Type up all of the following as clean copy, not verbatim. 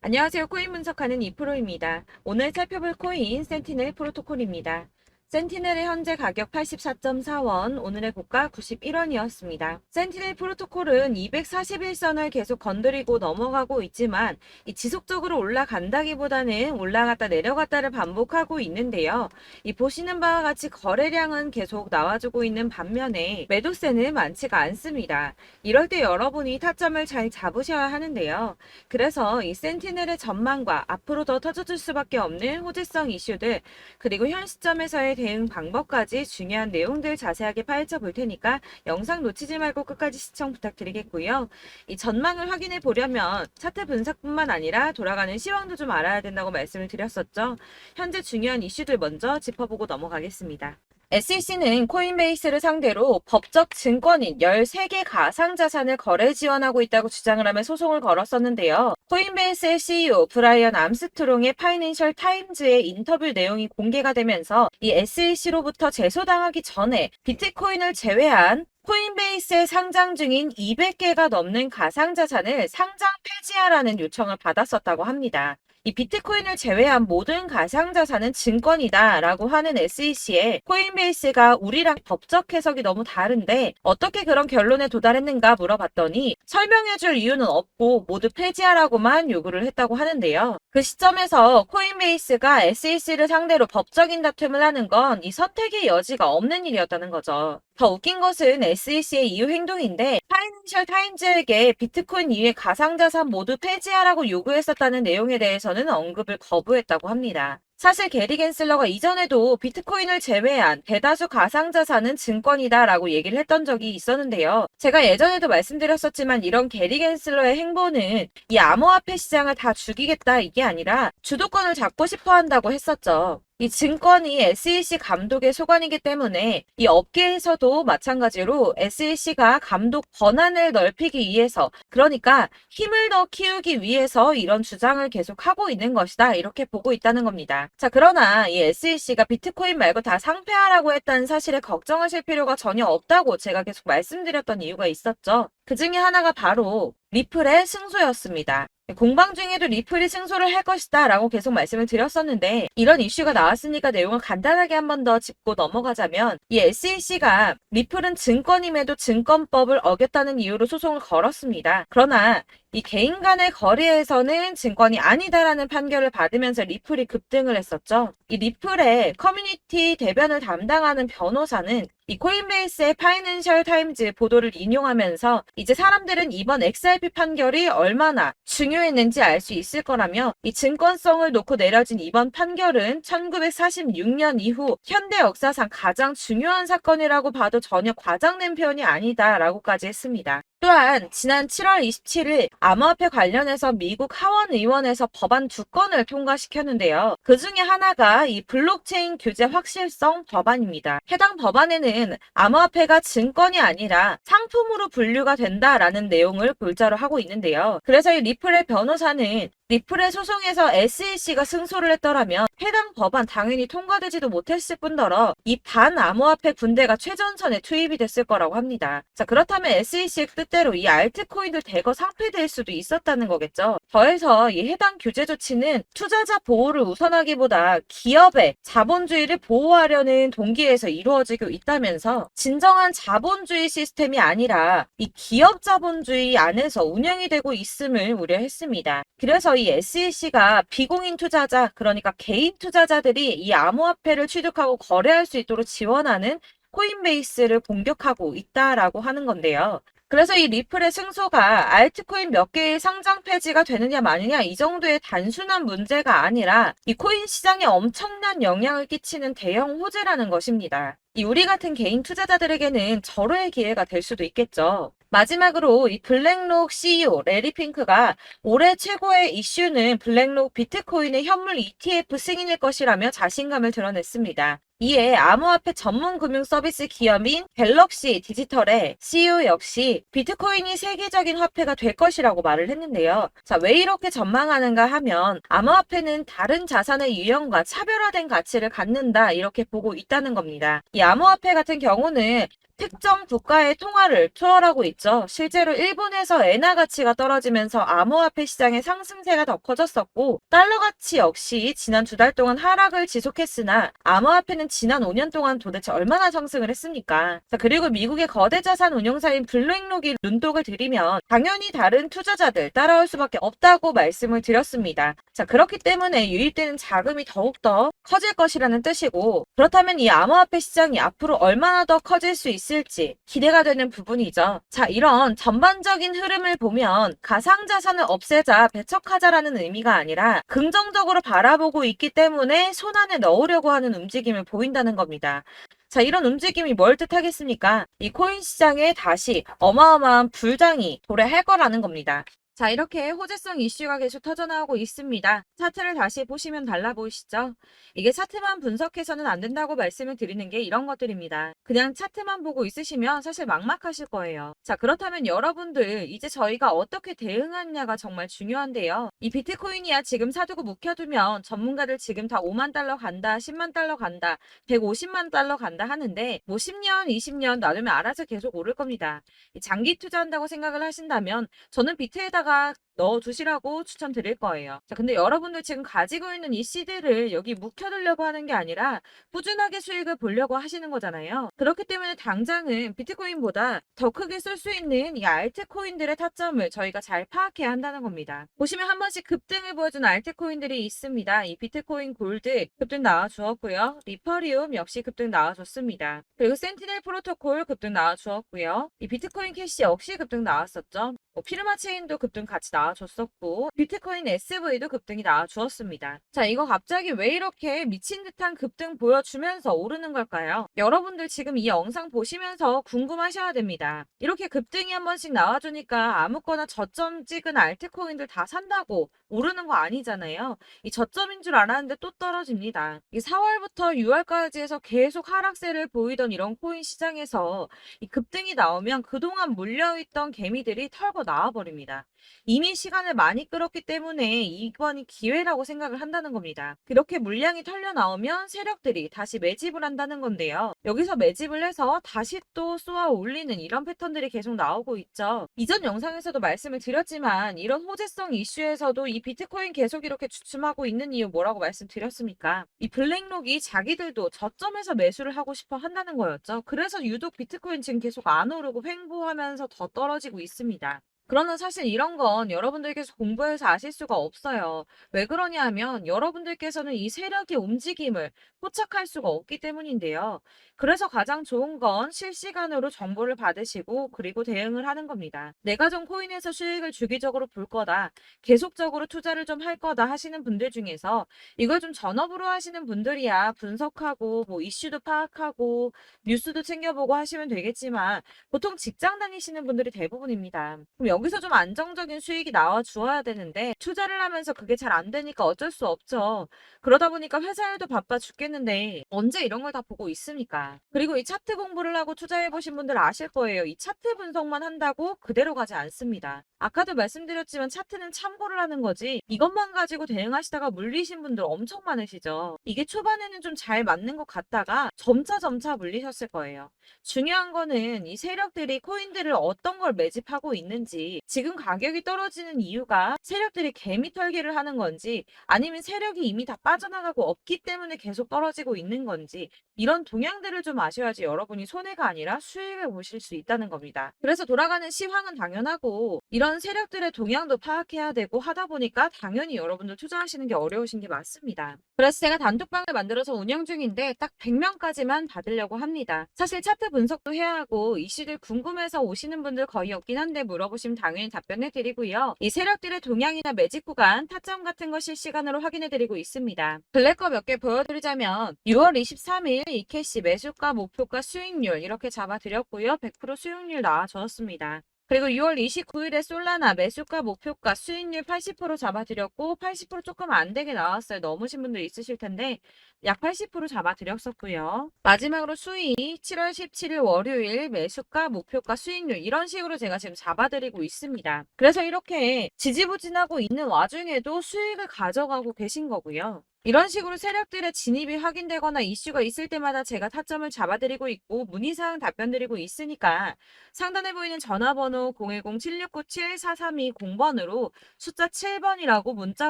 안녕하세요. 코인 분석하는 이프로입니다. 오늘 살펴볼 코인 센티넬 프로토콜입니다. 센티넬의 현재 가격 84.4원, 오늘의 고가 91원이었습니다. 센티넬 프로토콜은 241선을 계속 건드리고 넘어가고 있지만 지속적으로 올라간다기보다는 올라갔다 내려갔다를 반복하고 있는데요. 보시는 바와 같이 거래량은 계속 나와주고 있는 반면에 매도세는 많지가 않습니다. 이럴 때 여러분이 타점을 잘 잡으셔야 하는데요. 그래서 이 센티넬의 전망과 앞으로 더 터져줄 수밖에 없는 호재성 이슈들, 그리고 현 시점에서의 대응 방법까지 중요한 내용들 자세하게 파헤쳐 볼 테니까 영상 놓치지 말고 끝까지 시청 부탁드리겠고요. 이 전망을 확인해 보려면 차트 분석뿐만 아니라 돌아가는 시황도 좀 알아야 된다고 말씀을 드렸었죠. 현재 중요한 이슈들 먼저 짚어보고 넘어가겠습니다. SEC는 코인베이스를 상대로 법적 증권인 13개 가상자산을 거래 지원하고 있다고 주장을 하며 소송을 걸었었는데요. 코인베이스의 CEO 브라이언 암스트롱의 파이낸셜 타임즈의 인터뷰 내용이 공개가 되면서 이 SEC로부터 제소당하기 전에 비트코인을 제외한 코인베이스에 상장 중인 200개가 넘는 가상자산을 상장 폐지하라는 요청을 받았었다고 합니다. 이 비트코인을 제외한 모든 가상자산은 증권이다 라고 하는 SEC에 코인베이스가 우리랑 법적 해석이 너무 다른데 어떻게 그런 결론에 도달했는가 물어봤더니 설명해줄 이유는 없고 모두 폐지하라고만 요구를 했다고 하는데요. 그 시점에서 코인베이스가 SEC를 상대로 법적인 다툼을 하는 건 이 선택의 여지가 없는 일이었다는 거죠. 더 웃긴 것은 SEC의 이후 행동인데 파이낸셜 타임즈에게 비트코인 이외 가상자산 모두 폐지하라고 요구했었다는 내용에 대해서는 언급을 거부했다고 합니다. 사실 게리 겐슬러가 이전에도 비트코인을 제외한 대다수 가상자산은 증권이다 라고 얘기를 했던 적이 있었는데요. 제가 예전에도 말씀드렸었지만 이런 게리 겐슬러의 행보는 이 암호화폐 시장을 다 죽이겠다 이게 아니라 주도권을 잡고 싶어 한다고 했었죠. 이 증권이 SEC 감독의 소관이기 때문에 이 업계에서도 마찬가지로 SEC가 감독 권한을 넓히기 위해서, 그러니까 힘을 더 키우기 위해서 이런 주장을 계속하고 있는 것이다 이렇게 보고 있다는 겁니다. 자, 그러나 이 SEC가 비트코인 말고 다 상폐하라고 했다는 사실에 걱정하실 필요가 전혀 없다고 제가 계속 말씀드렸던 이유가 있었죠. 그 중에 하나가 바로 리플의 승소였습니다. 공방 중에도 리플이 승소를 할 것이다 라고 계속 말씀을 드렸었는데 이런 이슈가 나왔으니까 내용을 간단하게 한 번 더 짚고 넘어가자면 이 SEC가 리플은 증권임에도 증권법을 어겼다는 이유로 소송을 걸었습니다. 그러나 이 개인 간의 거래에서는 증권이 아니다라는 판결을 받으면서 리플이 급등을 했었죠. 이 리플의 커뮤니티 대변을 담당하는 변호사는 이 코인베이스의 파이낸셜 타임즈 보도를 인용하면서 이제 사람들은 이번 XRP 판결이 얼마나 중요했는지 알 수 있을 거라며 이 증권성을 놓고 내려진 이번 판결은 1946년 이후 현대 역사상 가장 중요한 사건이라고 봐도 전혀 과장된 표현이 아니다라고까지 했습니다. 또한 지난 7월 27일 암호화폐 관련해서 미국 하원 의원에서 법안 2건을 통과시켰는데요. 그 중에 하나가 이 블록체인 규제 확실성 법안입니다. 해당 법안에는 암호화폐가 증권이 아니라 상품으로 분류가 된다라는 내용을 골자로 하고 있는데요. 그래서 이 리플의 변호사는 리플의 소송에서 SEC가 승소를 했더라면 해당 법안 당연히 통과되지도 못했을 뿐더러 이 반암호화폐 군대가 최전선에 투입이 됐을 거라고 합니다. 자, 그렇다면 SEC의 뜻대로 이 알트코인들 대거 상폐될 수도 있었다는 거겠죠. 더해서 이 해당 규제 조치는 투자자 보호를 우선하기보다 기업의 자본주의를 보호하려는 동기에서 이루어지고 있다면서 진정한 자본주의 시스템이 아니라 이 기업 자본주의 안에서 운영이 되고 있음을 우려했습니다. 그래서 이 SEC가 비공인 투자자, 그러니까 개인 투자자들이 이 암호화폐를 취득하고 거래할 수 있도록 지원하는 코인베이스를 공격하고 있다라고 하는 건데요. 그래서 이 리플의 승소가 알트코인 몇 개의 상장 폐지가 되느냐 마느냐 이 정도의 단순한 문제가 아니라 이 코인 시장에 엄청난 영향을 끼치는 대형 호재라는 것입니다. 이 우리 같은 개인 투자자들에게는 절호의 기회가 될 수도 있겠죠. 마지막으로 이 블랙록 CEO 레리 핑크가 올해 최고의 이슈는 블랙록 비트코인의 현물 ETF 승인일 것이라며 자신감을 드러냈습니다. 이에 암호화폐 전문 금융 서비스 기업인 갤럭시 디지털의 CEO 역시 비트코인이 세계적인 화폐가 될 것이라고 말을 했는데요. 자, 왜 이렇게 전망하는가 하면 암호화폐는 다른 자산의 유형과 차별화된 가치를 갖는다 이렇게 보고 있다는 겁니다. 이 암호화폐 같은 경우는 특정 국가의 통화를 초월하고 있죠. 실제로 일본에서 엔화 가치가 떨어지면서 암호화폐 시장의 상승세가 더 커졌었고, 달러 가치 역시 지난 2달 동안 하락을 지속했으나 암호화폐는 지난 5년 동안 도대체 얼마나 상승을 했습니까? 자, 그리고 미국의 거대 자산 운용사인 블랙록이 눈독을 들이면 당연히 다른 투자자들 따라올 수밖에 없다고 말씀을 드렸습니다. 자, 그렇기 때문에 유입되는 자금이 더욱더 커질 것이라는 뜻이고, 그렇다면 이 암호화폐 시장이 앞으로 얼마나 더 커질 수 있을지 기대가 되는 부분이죠. 자, 이런 전반적인 흐름을 보면 가상자산을 없애자 배척하자라는 의미가 아니라 긍정적으로 바라보고 있기 때문에 손안에 넣으려고 하는 움직임을 보인다는 겁니다. 자, 이런 움직임이 뭘 뜻하겠습니까? 이 코인 시장에 다시 어마어마한 불장이 도래할 거라는 겁니다. 자, 이렇게 호재성 이슈가 계속 터져나오고 있습니다. 차트를 다시 보시면 달라 보이시죠? 이게 차트만 분석해서는 안 된다고 말씀을 드리는 게 이런 것들입니다. 그냥 차트만 보고 있으시면 사실 막막하실 거예요. 자, 그렇다면 여러분들 이제 저희가 어떻게 대응하느냐가 정말 중요한데요. 이 비트코인이야 지금 사두고 묵혀두면 전문가들 지금 다 5만 달러 간다, 10만 달러 간다, 150만 달러 간다 하는데 뭐 10년, 20년 놔두면 알아서 계속 오를 겁니다. 장기 투자한다고 생각을 하신다면 저는 비트에다가 넣어두시라고 추천드릴 거예요. 자, 근데 여러분들 지금 가지고 있는 이 CD를 여기 묵혀두려고 하는 게 아니라 꾸준하게 수익을 보려고 하시는 거잖아요. 그렇기 때문에 당장은 비트코인보다 더 크게 쓸 수 있는 이 알트코인들의 타점을 저희가 잘 파악해야 한다는 겁니다. 보시면 한 번씩 급등을 보여준 알트코인들이 있습니다. 이 비트코인 골드 급등 나와주었고요. 리퍼리움 역시 급등 나와줬습니다. 그리고 센티넬 프로토콜 급등 나와주었고요. 이 비트코인 캐시 역시 급등 나왔었죠. 피르마 체인도 급등 같이 나와줬었고 비트코인 SV도 급등이 나와주었습니다. 자, 이거 갑자기 왜 이렇게 미친 듯한 급등 보여주면서 오르는 걸까요? 여러분들 지금 이 영상 보시면서 궁금하셔야 됩니다. 이렇게 급등이 한 번씩 나와주니까 아무거나 저점 찍은 알트코인들 다 산다고 오르는 거 아니잖아요. 이 저점인 줄 알았는데 또 떨어집니다. 이 4월부터 6월까지 해서 계속 하락세를 보이던 이런 코인 시장에서 이 급등이 나오면 그동안 물려있던 개미들이 털고 나와버립니다. 이미 시간을 많이 끌었기 때문에 이번이 기회라고 생각을 한다는 겁니다. 그렇게 물량이 털려 나오면 세력들이 다시 매집을 한다는 건데요. 여기서 매집을 해서 다시 또 쏘아 올리는 이런 패턴들이 계속 나오고 있죠. 이전 영상에서도 말씀을 드렸지만 이런 호재성 이슈에서도 이 비트코인 계속 이렇게 주춤하고 있는 이유 뭐라고 말씀드렸습니까? 이 블랙록이 자기들도 저점에서 매수를 하고 싶어 한다는 거였죠. 그래서 유독 비트코인 지금 계속 안 오르고 횡보하면서 더 떨어지고 있습니다. 그러나 사실 이런 건 여러분들께서 공부해서 아실 수가 없어요. 왜 그러냐 하면 여러분들께서는 이 세력의 움직임을 포착할 수가 없기 때문인데요. 그래서 가장 좋은 건 실시간으로 정보를 받으시고 그리고 대응을 하는 겁니다. 내가 좀 코인에서 수익을 주기적으로 볼 거다. 계속적으로 투자를 좀 할 거다 하시는 분들 중에서 이걸 좀 전업으로 하시는 분들이야 분석하고 뭐 이슈도 파악하고 뉴스도 챙겨보고 하시면 되겠지만 보통 직장 다니시는 분들이 대부분입니다. 그럼 여기서 좀 안정적인 수익이 나와 주어야 되는데 투자를 하면서 그게 잘 안 되니까 어쩔 수 없죠. 그러다 보니까 회사 일도 바빠 죽겠는데 언제 이런 걸 다 보고 있습니까? 그리고 이 차트 공부를 하고 투자해 보신 분들 아실 거예요. 이 차트 분석만 한다고 그대로 가지 않습니다. 아까도 말씀드렸지만 차트는 참고를 하는 거지 이것만 가지고 대응하시다가 물리신 분들 엄청 많으시죠. 이게 초반에는 좀 잘 맞는 것 같다가 점차 물리셨을 거예요. 중요한 거는 이 세력들이 코인들을 어떤 걸 매집하고 있는지 지금 가격이 떨어지는 이유가 세력들이 개미 털기를 하는 건지 아니면 세력이 이미 다 빠져나가고 없기 때문에 계속 떨어지고 있는 건지 이런 동향들을 좀 아셔야지 여러분이 손해가 아니라 수익을 보실 수 있다는 겁니다. 그래서 돌아가는 시황은 당연하고 이런 세력들의 동향도 파악해야 되고 하다 보니까 당연히 여러분들 투자하시는 게 어려우신 게 맞습니다. 그래서 제가 단톡방을 만들어서 운영 중인데 딱 100명까지만 받으려고 합니다. 사실 차트 분석도 해야 하고 이슈들 궁금해서 오시는 분들 거의 없긴 한데 물어보시면 당연히 답변해 드리고요. 이 세력들의 동향이나 매집 구간, 타점 같은 거 실시간으로 확인해 드리고 있습니다. 블랙거 몇 개 보여드리자면 6월 23일 이캐시 매수가, 목표가, 수익률 이렇게 잡아드렸고요. 100% 수익률 나와주었습니다. 그리고 6월 29일에 솔라나 매수가, 목표가, 수익률 80% 잡아드렸고 80% 조금 안 되게 나왔어요. 넘으신 분들 있으실 텐데 약 80% 잡아드렸었고요. 마지막으로 수익 7월 17일 월요일 매수가, 목표가, 수익률 이런 식으로 제가 지금 잡아드리고 있습니다. 그래서 이렇게 지지부진하고 있는 와중에도 수익을 가져가고 계신 거고요. 이런 식으로 세력들의 진입이 확인되거나 이슈가 있을 때마다 제가 타점을 잡아드리고 있고 문의사항 답변드리고 있으니까 상단에 보이는 전화번호 010-7697-4320번으로 숫자 7번이라고 문자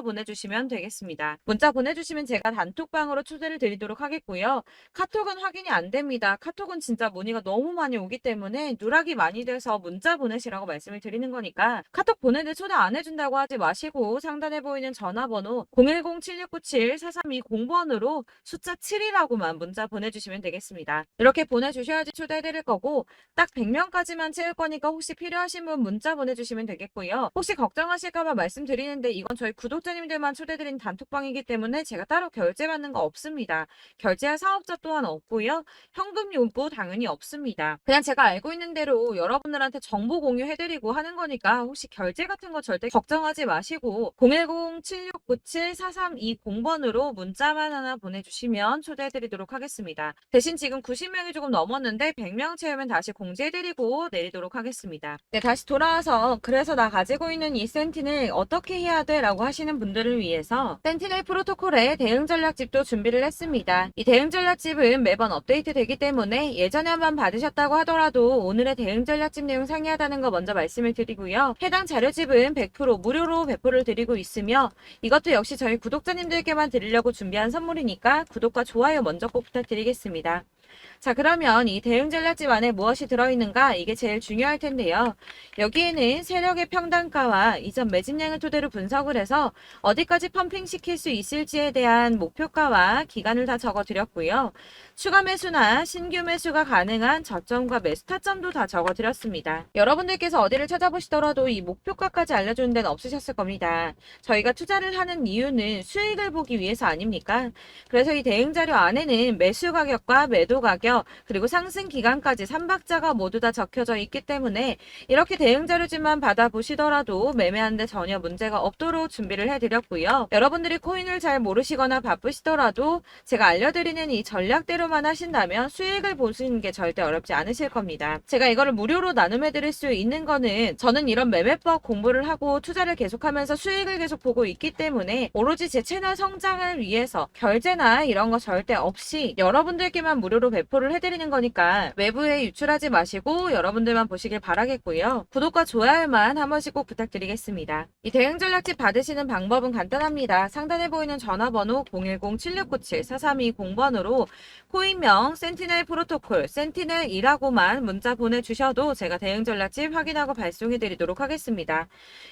보내주시면 되겠습니다. 문자 보내주시면 제가 단톡방으로 초대를 드리도록 하겠고요. 카톡은 확인이 안 됩니다. 카톡은 진짜 문의가 너무 많이 오기 때문에 누락이 많이 돼서 문자 보내시라고 말씀을 드리는 거니까 카톡 보내는데 초대 안 해준다고 하지 마시고 상단에 보이는 전화번호 010-7697-4320번으로 숫자 7이라고만 문자 보내주시면 되겠습니다. 이렇게 보내주셔야지 초대해드릴 거고 딱 100명까지만 채울 거니까 혹시 필요하신 분 문자 보내주시면 되겠고요. 혹시 걱정하실까봐 말씀드리는데 이건 저희 구독자님들만 초대드린 단톡방이기 때문에 제가 따로 결제받는 거 없습니다. 결제할 사업자 또한 없고요. 현금 요구 당연히 없습니다. 그냥 제가 알고 있는 대로 여러분들한테 정보 공유해드리고 하는 거니까 혹시 결제 같은 거 절대 걱정하지 마시고 010-7697-4320번으로 문자만 하나 보내주시면 초대해드리도록 하겠습니다. 대신 지금 90명이 조금 넘었는데 100명 채우면 다시 공지해드리고 내리도록 하겠습니다. 네, 다시 돌아와서 그래서 나 가지고 있는 이 센티넬 어떻게 해야 돼? 라고 하시는 분들을 위해서 센티넬 프로토콜의 대응 전략집도 준비를 했습니다. 이 대응 전략집은 매번 업데이트 되기 때문에 예전에 한번 받으셨다고 하더라도 오늘의 대응 전략집 내용 상이하다는 거 먼저 말씀을 드리고요. 해당 자료집은 100% 무료로 배포를 드리고 있으며 이것도 역시 저희 구독자님들께만 드리려고 준비한 선물이니까 구독과 좋아요 먼저 꼭 부탁드리겠습니다. 자, 그러면 이 대응 전략집 안에 무엇이 들어있는가 이게 제일 중요할 텐데요. 여기에는 세력의 평단가와 이전 매집량을 토대로 분석을 해서 어디까지 펌핑시킬 수 있을지에 대한 목표가와 기간을 다 적어드렸고요. 추가 매수나 신규 매수가 가능한 저점과 매수 타점도 다 적어드렸습니다. 여러분들께서 어디를 찾아보시더라도 이 목표가까지 알려주는 데는 없으셨을 겁니다. 저희가 투자를 하는 이유는 수익을 보기 위해서 아닙니까? 그래서 이 대응 자료 안에는 매수 가격과 매도 가격 그리고 상승 기간까지 3박자가 모두 다 적혀져 있기 때문에 이렇게 대응 자료집만 받아보시더라도 매매하는데 전혀 문제가 없도록 준비를 해드렸고요. 여러분들이 코인을 잘 모르시거나 바쁘시더라도 제가 알려드리는 이 전략대로만 하신다면 수익을 보시는 게 절대 어렵지 않으실 겁니다. 제가 이거를 무료로 나눔해드릴 수 있는 거는 저는 이런 매매법 공부를 하고 투자를 계속하면서 수익을 계속 보고 있기 때문에 오로지 제 채널 성장을 위해서 결제나 이런 거 절대 없이 여러분들께만 무료로 배포를 해드리는 거니까 외부에 유출하지 마시고 여러분들만 보시길 바라겠고요. 구독과 좋아요만 한 번씩 꼭 부탁드리겠습니다. 이 대응 전략집 받으시는 방법은 간단합니다. 상단에 보이는 전화번호 010-7697-4320번으로 코인명 센티넬 프로토콜 센티넬이라고만 문자 보내주셔도 제가 대응 전략집 확인하고 발송해드리도록 하겠습니다.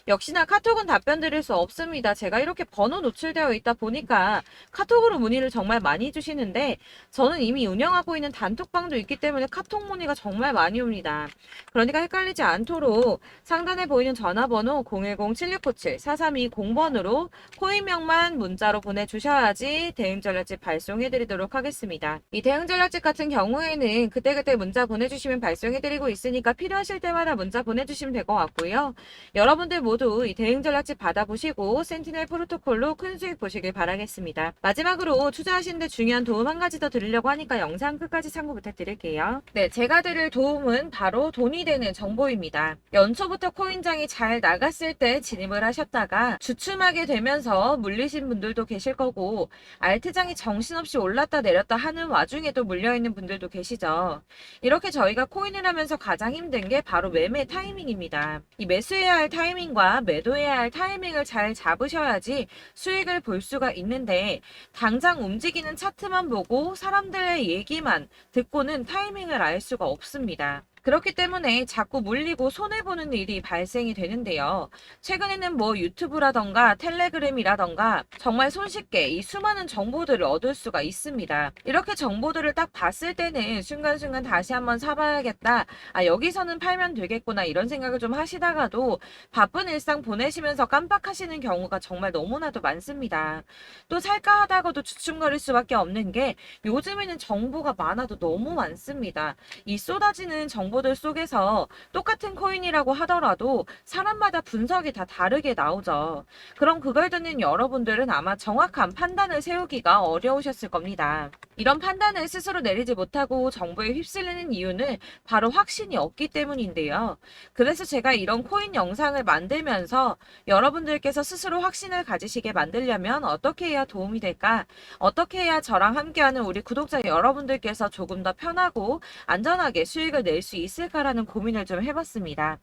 역시나 카톡은 답변 드릴 수 없습니다. 제가 이렇게 번호 노출되어 있다 보니까 카톡으로 문의를 정말 많이 주시는데 저는 이미 운영하고 있는 단톡방도 있기 때문에 카톡 문의가 정말 많이 옵니다. 그러니까 헷갈리지 않도록 상단에 보이는 전화번호 010-7697-4320번으로 코인명만 문자로 보내주셔야지 대응 전략집 발송해드리도록 하겠습니다. 이 대응 전략집 같은 경우에는 그때그때 문자 보내주시면 발송해드리고 있으니까 필요하실 때마다 문자 보내주시면 될 것 같고요. 여러분들 모두 이 대응 전략집 받아보시고 센티넬 프로토콜로 큰 수익 보시길 바라겠습니다. 마지막으로 투자하시는데 중요한 도움 한 가지 더 드리려고 하니까 영상 끝까지 참고 부탁드릴게요. 네, 제가 드릴 도움은 바로 돈이 되는 정보입니다. 연초부터 코인장이 잘 나갔을 때 진입을 하셨다가 주춤하게 되면서 물리신 분들도 계실 거고 알트장이 정신없이 올랐다 내렸다 하는 와중에도 물려있는 분들도 계시죠. 이렇게 저희가 코인을 하면서 가장 힘든 게 바로 매매 타이밍입니다. 이 매수해야 할 타이밍과 매도해야 할 타이밍을 잘 잡으셔야지 수익을 볼 수가 있는데 당장 움직이는 차트만 보고 사람들의 얘기만 듣고는 타이밍을 알 수가 없습니다. 그렇기 때문에 자꾸 물리고 손해보는 일이 발생이 되는데요. 최근에는 뭐 유튜브라던가 텔레그램이라던가 정말 손쉽게 이 수많은 정보들을 얻을 수가 있습니다. 이렇게 정보들을 딱 봤을 때는 순간순간 다시 한번 사봐야겠다. 아, 여기서는 팔면 되겠구나 이런 생각을 좀 하시다가도 바쁜 일상 보내시면서 깜빡하시는 경우가 정말 너무나도 많습니다. 또 살까 하다가도 주춤거릴 수밖에 없는 게 요즘에는 정보가 많아도 너무 많습니다. 이 쏟아지는 정보들 속에서 똑같은 코인이라고 하더라도 사람마다 분석이 다 다르게 나오죠. 그럼 그걸 듣는 여러분들은 아마 정확한 판단을 세우기가 어려우셨을 겁니다. 이런 판단을 스스로 내리지 못하고 정보에 휩쓸리는 이유는 바로 확신이 없기 때문인데요. 그래서 제가 이런 코인 영상을 만들면서 여러분들께서 스스로 확신을 가지시게 만들려면 어떻게 해야 도움이 될까? 어떻게 해야 저랑 함께하는 우리 구독자 여러분들께서 조금 더 편하고 안전하게 수익을 낼 수 있을까라는 고민을 좀 해봤습니다.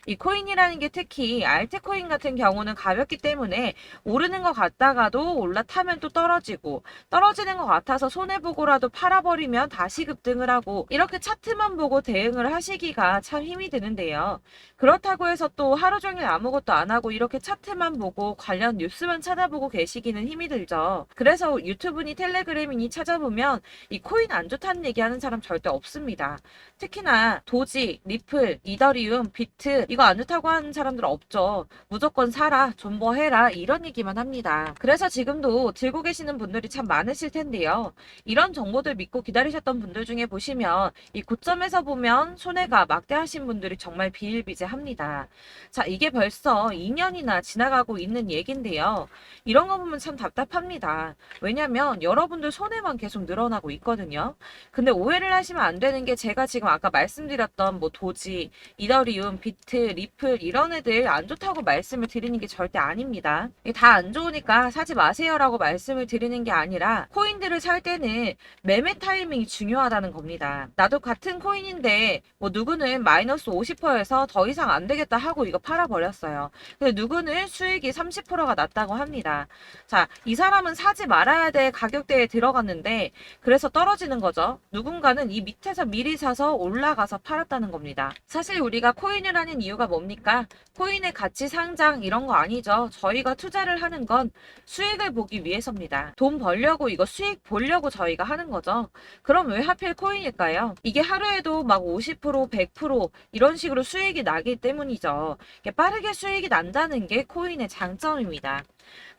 이 코인이라는 게 특히 알트코인 같은 경우는 가볍기 때문에 오르는 것 같다가도 올라타면 또 떨어지고 떨어지는 것 같아서 손해보고라도 팔아버리면 다시 급등을 하고 이렇게 차트만 보고 대응을 하시기가 참 힘이 드는데요. 그렇다고 해서 또 하루 종일 아무것도 안 하고 이렇게 차트만 보고 관련 뉴스만 찾아보고 계시기는 힘이 들죠. 그래서 유튜브니 텔레그램이니 찾아보면 이 코인 안 좋다는 얘기하는 사람 절대 없습니다. 특히나 도지, 리플, 이더리움, 비트 이거 안 좋다고 하는 사람들 없죠. 무조건 사라, 존버해라 이런 얘기만 합니다. 그래서 지금도 들고 계시는 분들이 참 많으실 텐데요. 이런 정보들 믿고 기다리셨던 분들 중에 보시면 이 고점에서 보면 손해가 막대하신 분들이 정말 비일비재합니다. 자, 이게 벌써 2년이나 지나가고 있는 얘긴데요. 이런 거 보면 참 답답합니다. 왜냐면 여러분들 손해만 계속 늘어나고 있거든요. 근데 오해를 하시면 안 되는 게 제가 지금 아까 말씀드렸던 뭐 도지, 이더리움, 비트, 리플 이런 애들 안 좋다고 말씀을 드리는 게 절대 아닙니다. 다 안 좋으니까 사지 마세요라고 말씀을 드리는 게 아니라 코인들을 살 때는 매매 타이밍이 중요하다는 겁니다. 나도 같은 코인인데 뭐 누구는 마이너스 50%에서 더 이상 안 되겠다 하고 이거 팔아버렸어요. 근데 누구는 수익이 30%가 났다고 합니다. 자, 이 사람은 사지 말아야 될 가격대에 들어갔는데 그래서 떨어지는 거죠. 누군가는 이 밑에서 미리 사서 올라가서 팔았다는 겁니다. 사실 우리가 코인을 하는 이유가 뭡니까? 코인의 가치 상장 이런 거 아니죠. 저희가 투자를 하는 건 수익을 보기 위해서입니다. 돈 벌려고 이거 수익 보려고 저희가 하는 거죠. 그럼 왜 하필 코인일까요? 이게 하루에도 막 50%, 100% 이런 식으로 수익이 나기 때문이죠. 빠르게 수익이 난다는 게 코인의 장점입니다.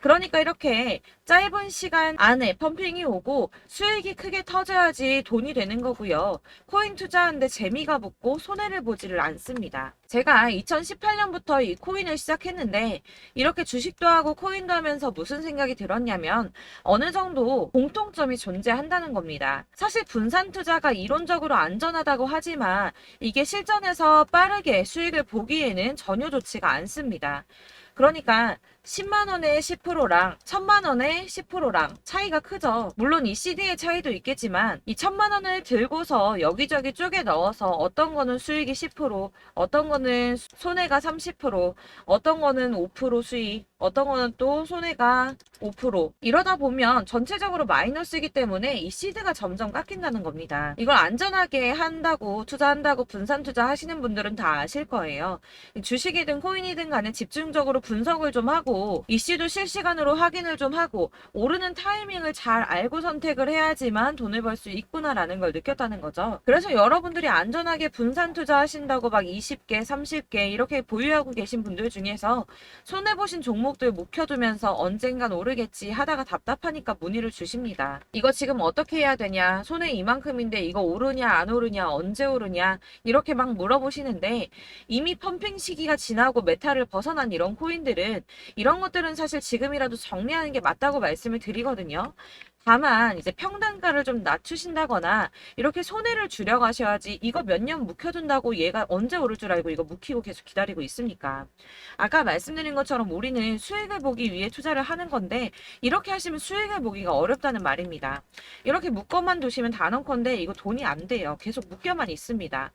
그러니까 이렇게 짧은 시간 안에 펌핑이 오고 수익이 크게 터져야지 돈이 되는 거고요. 코인 투자하는데 재미가 붙고 손해를 보지를 않습니다. 제가 2018년부터 이 코인을 시작했는데 이렇게 주식도 하고 코인도 하면서 무슨 생각이 들었냐면 어느 정도 공통점이 존재한다는 겁니다. 사실 분산 투자가 이론적으로 안전하다고 하지만 이게 실전에서 빠르게 수익을 보기에는 전혀 좋지가 않습니다. 그러니까 10만 원의 10%랑 1000만 원의 10%랑 차이가 크죠. 물론 이 CD의 차이도 있겠지만 이 1000만 원을 들고서 여기저기 쪼개 넣어서 어떤 거는 수익이 10%, 어떤 거는 손해가 30%, 어떤 거는 5% 수익, 어떤 거는 또 손해가 5% 이러다 보면 전체적으로 마이너스이기 때문에 이 시드가 점점 깎인다는 겁니다. 이걸 안전하게 한다고 투자한다고 분산 투자하시는 분들은 다 아실 거예요. 주식이든 코인이든 간에 집중적으로 분석을 좀 하고 이슈도 실시간으로 확인을 좀 하고 오르는 타이밍을 잘 알고 선택을 해야지만 돈을 벌 수 있구나라는 걸 느꼈다는 거죠. 그래서 여러분들이 안전하게 분산 투자하신다고 막 20개, 30개 이렇게 보유하고 계신 분들 중에서 손해보신 종목들 묵혀두면서 언젠간 오르겠지 하다가 답답하니까 문의를 주십니다. 이거 지금 어떻게 해야 되냐? 손해 이만큼인데 이거 오르냐 안 오르냐 언제 오르냐 이렇게 막 물어보시는데 이미 펌핑 시기가 지나고 메타를 벗어난 이런 코인들은 이런 것들은 사실 지금이라도 정리하는 게 맞다고 말씀을 드리거든요. 다만 이제 평단가를 좀 낮추신다거나 이렇게 손해를 줄여가셔야지 이거 몇 년 묵혀둔다고 얘가 언제 오를 줄 알고 이거 묵히고 계속 기다리고 있습니까? 아까 말씀드린 것처럼 우리는 수익을 보기 위해 투자를 하는 건데 이렇게 하시면 수익을 보기가 어렵다는 말입니다. 이렇게 묶어만 두시면 단언컨대 이거 돈이 안 돼요. 계속 묶여만 있습니다.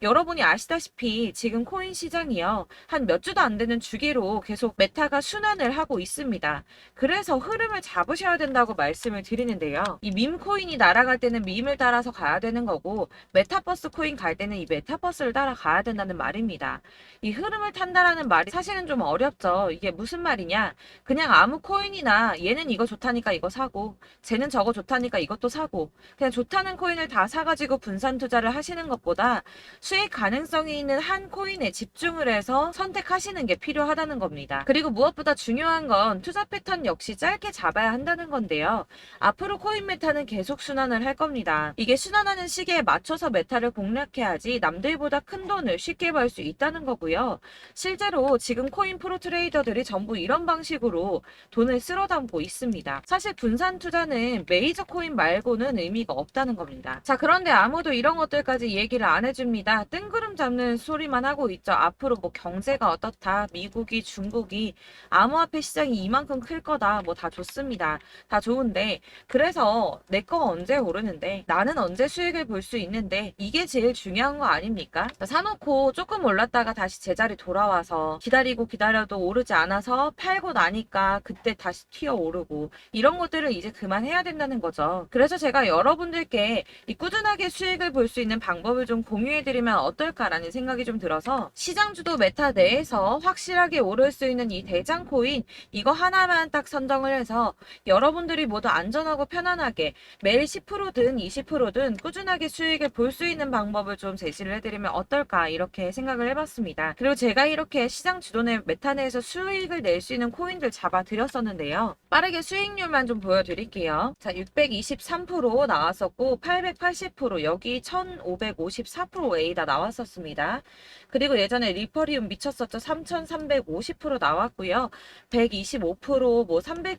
여러분이 아시다시피 지금 코인 시장이요. 한 몇 주도 안 되는 주기로 계속 메타가 순환을 하고 있습니다. 그래서 흐름을 잡으셔야 된다고 말씀을 드리는데요. 이 밈 코인이 날아갈 때는 밈을 따라서 가야 되는 거고 메타버스 코인 갈 때는 이 메타버스를 따라가야 된다는 말입니다. 이 흐름을 탄다라는 말이 사실은 좀 어렵죠. 이게 무슨 말이냐? 그냥 아무 코인이나 얘는 이거 좋다니까 이거 사고 쟤는 저거 좋다니까 이것도 사고 그냥 좋다는 코인을 다 사가지고 분산 투자를 하시는 것보다 수익 가능성이 있는 한 코인에 집중을 해서 선택하시는 게 필요하다는 겁니다. 그리고 무엇보다 중요한 건 투자 패턴 역시 짧게 잡아야 한다는 건데요. 앞으로 코인 메타는 계속 순환을 할 겁니다. 이게 순환하는 시기에 맞춰서 메타를 공략해야지 남들보다 큰 돈을 쉽게 벌 수 있다는 거고요. 실제로 지금 코인 프로 트레이더들이 전부 이런 방식으로 돈을 쓸어 담고 있습니다. 사실 분산 투자는 메이저 코인 말고는 의미가 없다는 겁니다. 자, 그런데 아무도 이런 것들까지 얘기를 안 해줍니다. 뜬구름 잡는 소리만 하고 있죠. 앞으로 뭐 경제가 어떻다, 미국이, 중국이, 암호화폐 시장이 이만큼 클 거다, 뭐 다 좋습니다. 다 좋은데, 그래서 내 거가 언제 오르는데, 나는 언제 수익을 볼 수 있는데, 이게 제일 중요한 거 아닙니까? 사놓고 조금 올랐다가 다시 제자리 돌아와서 기다리고 기다려도 오르지 않아서 팔고 나니까 그때 다시 튀어 오르고, 이런 것들을 이제 그만해야 된다는 거죠. 그래서 제가 여러분들께 이 꾸준하게 수익을 볼 수 있는 방법을 좀 공유해드리면 어떨까라는 생각이 좀 들어서, 시장 주도 메타 내에서 확실하게 오를 수 있는 이 대장 코인, 이거 하나만 딱 선정을 해서 여러분들이 모두 안전하고 편안하게 매일 10%든 20%든 꾸준하게 수익을 볼 수 있는 방법을 좀 제시를 해드리면 어떨까, 이렇게 생각을 해봤습니다. 그리고 제가 이렇게 시장 주도내 메타 내에서 수익을 낼 수 있는 코인들 잡아드렸었는데요. 빠르게 수익률만 좀 보여드릴게요. 자, 623% 나왔었고 880%, 여기 1554% A다 나왔었습니다. 그리고 예전에 리퍼리움 미쳤었죠. 3350% 나왔고요. 125%, 뭐 300%,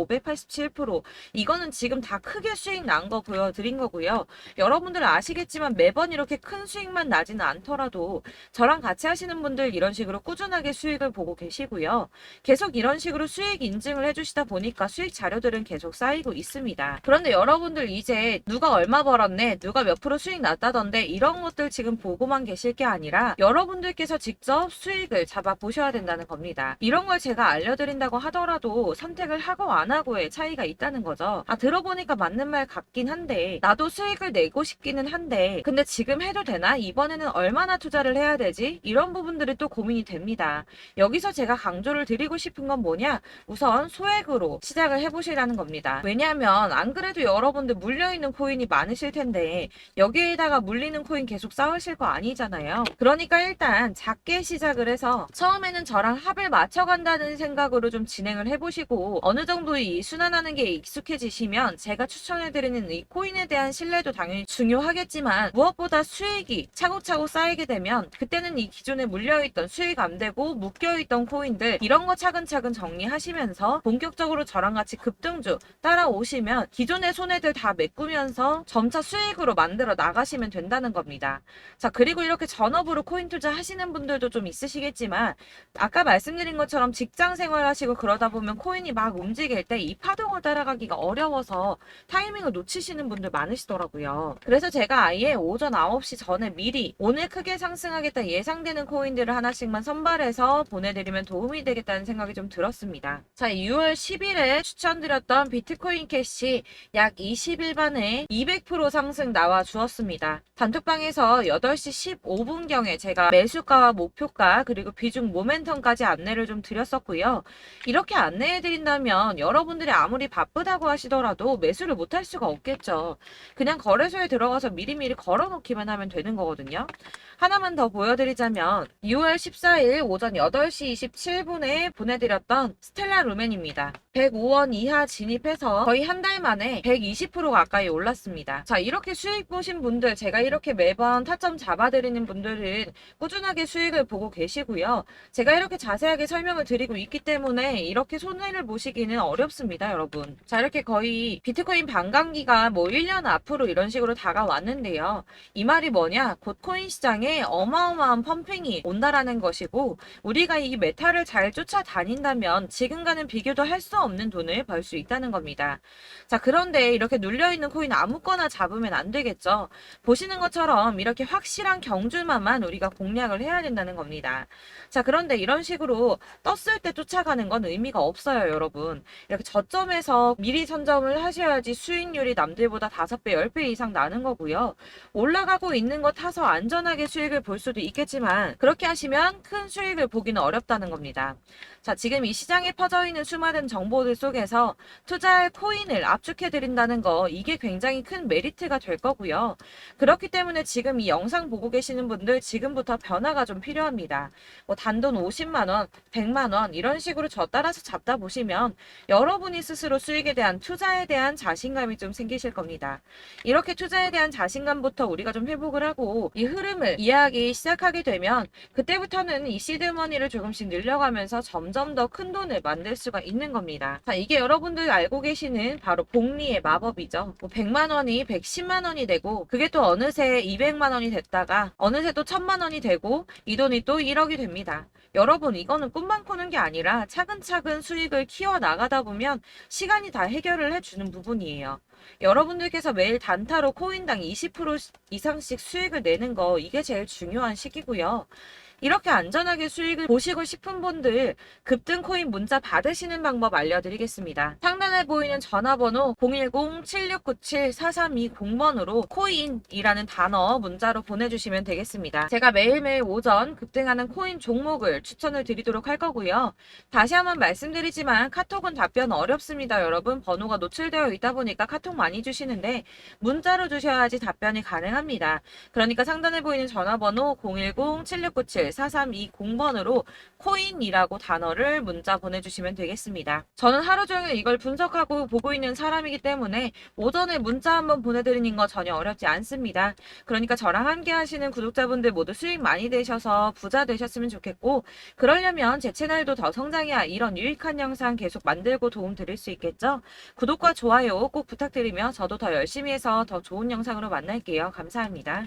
587%, 이거는 지금 다 크게 수익 난 거 보여드린 거고요. 여러분들은 아시겠지만 매번 이렇게 큰 수익만 나지는 않더라도 저랑 같이 하시는 분들 이런 식으로 꾸준하게 수익을 보고 계시고요. 계속 이런 식으로 수익 인증을 해주시다 보니까 수익 자료들은 계속 쌓이고 있습니다. 그런데 여러분들 이제 누가 얼마 벌었네, 누가 몇 프로 수익 났다던데, 이런 것들 지금 보고만 계실 게 아니라 여러분들께서 직접 수익을 잡아 보셔야 된다는 겁니다. 이런 걸 제가 알려드린다고 하더라도 선택을 하고 안 하고의 차이가 있다는 거죠. 들어보니까 맞는 말 같긴 한데, 나도 수익을 내고 싶기는 한데 근데 지금 해도 되나? 이번에는 얼마나 투자를 해야 되지? 이런 부분들이 또 고민이 됩니다. 여기서 제가 강조를 드리고 싶은 건 뭐냐? 우선 소액으로 시작을 해보시라는 겁니다. 왜냐하면 안 그래도 여러분들 물려있는 코인이 많으실 텐데 여기에다가 물리는 코인 계속 쌓으실 거 아니잖아요. 그러니까 일단 작게 시작을 해서 처음에는 저랑 합을 맞춰간다는 생각으로 좀 진행을 해보시고, 어느 정도 이 순환하는 게 익숙해지시면 제가 추천해드리는 이 코인에 대한 신뢰도 당연히 중요하겠지만, 무엇보다 수익이 차곡차곡 쌓이게 되면 그때는 이 기존에 물려있던 수익 안 되고 묶여있던 코인들, 이런 거 차근차근 정리하시면서 본격적으로 저랑 같이 급등주 따라오시면 기존의 손해들 다 메꾸면서 점차 수익으로 만들어 나가시면 된다는 겁니다. 자, 그리고 이렇게 전업으로 코인 투자 하시는 분들도 좀 있으시겠지만, 아까 말씀드린 것처럼 직장 생활하시고 그러다 보면 코인이 막 움직일 때 이 파동을 따라가기가 어려워서 타이밍을 놓치시는 분들 많으시더라고요. 그래서 제가 아예 오전 9시 전에 미리 오늘 크게 상승하겠다 예상되는 코인들을 하나씩만 선발해서 보내드리면 도움이 되겠다는 생각이 좀 들었습니다. 자, 6월 10일에 추천드렸던 비트코인 캐시 약 20일 만에 200% 상승 나와 주었습니다. 단톡방에서 8시 15분경에 제가 매수가와 목표가 그리고 비중 모멘텀까지 안내를 좀 드렸었고요. 이렇게 안내해드린다면 여러분들이 아무리 바쁘다고 하시더라도 매수를 못할 수가 없겠죠. 그냥 거래소에 들어가서 미리미리 걸어놓기만 하면 되는 거거든요. 하나만 더 보여드리자면 6월 14일 오전 8시 27분에 보내드렸던 스텔라 루멘입니다. 105원 이하 진입해서 거의 한 달 만에 120% 가까이 올랐습니다. 자, 이렇게 수익 보신 분들, 제가 이렇게 매번 타점 잡아드리는 분들은 꾸준하게 수익을 보고 계시고요. 제가 이렇게 자세하게 설명을 드리고 있기 때문에 이렇게 손해를 보시기는 어렵습니다, 여러분. 자, 이렇게 거의 비트코인 반감기가 뭐 1년 앞으로 이런 식으로 다가왔는데요. 이 말이 뭐냐? 곧 코인 시장에 어마어마한 펌핑이 온다라는 것이고, 우리가 이 메타를 잘 쫓아다닌다면 지금과는 비교도 할 수 없는 돈을 벌 수 있다는 겁니다. 자, 그런데 이렇게 눌려있는 코인 아무거나 잡으면 안 되겠죠. 보시는 것처럼 이렇게 확실한 경주만만 우리가 공략을 해야 된다는 겁니다. 자, 그런데 이런 식으로 떴을 때 쫓아가는 건 의미가 없어요, 여러분. 이렇게 저점에서 미리 선점을 하셔야지 수익률이 남들보다 5배, 10배 이상 나는 거고요. 올라가고 있는 거 타서 안전하게 수익을 볼 수도 있겠지만 그렇게 하시면 큰 수익을 보기는 어렵다는 겁니다. 자, 지금 이 시장에 퍼져 있는 수많은 정보들 속에서 투자할 코인을 압축해드린다는 거, 이게 굉장히 큰 메리트가 될 거고요. 그렇기 때문에 지금 이 영상 보고 계시는 분들 지금부터 변화가 좀 필요합니다. 뭐 단돈 50만원, 100만원 이런 식으로 저 따라서 잡다 보시면 여러분이 스스로 수익에 대한 투자에 대한 자신감이 좀 생기실 겁니다. 이렇게 투자에 대한 자신감부터 우리가 좀 회복을 하고 이 흐름을 이해하기 시작하게 되면 그때부터는 이 시드머니를 조금씩 늘려가면서 점점 더 큰 돈을 만들 수가 있는 겁니다. 자, 이게 여러분들 알고 계시는 바로 복리의 마법이죠. 뭐 100만 원이 110만 원이 되고 그게 또 어느새 200만 원이 됐다가 어느새 또 1000만 원이 되고 이 돈이 또 1억이 됩니다. 여러분, 이거는 꿈만 꾸는 게 아니라 차근차근 수익을 키워 나가다 보면 시간이 다 해결을 해주는 부분이에요. 여러분들께서 매일 단타로 코인당 20% 이상씩 수익을 내는 거, 이게 제일 중요한 시기고요. 이렇게 안전하게 수익을 보시고 싶은 분들 급등 코인 문자 받으시는 방법 알려드리겠습니다. 상단에 보이는 전화번호 010-7697-4320번으로 코인이라는 단어 문자로 보내주시면 되겠습니다. 제가 매일매일 오전 급등하는 코인 종목을 추천을 드리도록 할 거고요. 다시 한번 말씀드리지만 카톡은 답변 어렵습니다. 여러분, 번호가 노출되어 있다 보니까 카톡 많이 주시는데 문자로 주셔야지 답변이 가능합니다. 그러니까 상단에 보이는 전화번호 010-7697-4320번으로 코인이라고 단어를 문자 보내주시면 되겠습니다. 저는 하루 종일 이걸 분석하고 보고 있는 사람이기 때문에 오전에 문자 한번 보내드리는 거 전혀 어렵지 않습니다. 그러니까 저랑 함께 하시는 구독자분들 모두 수익 많이 되셔서 부자 되셨으면 좋겠고, 그러려면 제 채널도 더 성장해야 이런 유익한 영상 계속 만들고 도움 드릴 수 있겠죠? 구독과 좋아요 꼭 부탁드리며 저도 더 열심히 해서 더 좋은 영상으로 만날게요. 감사합니다.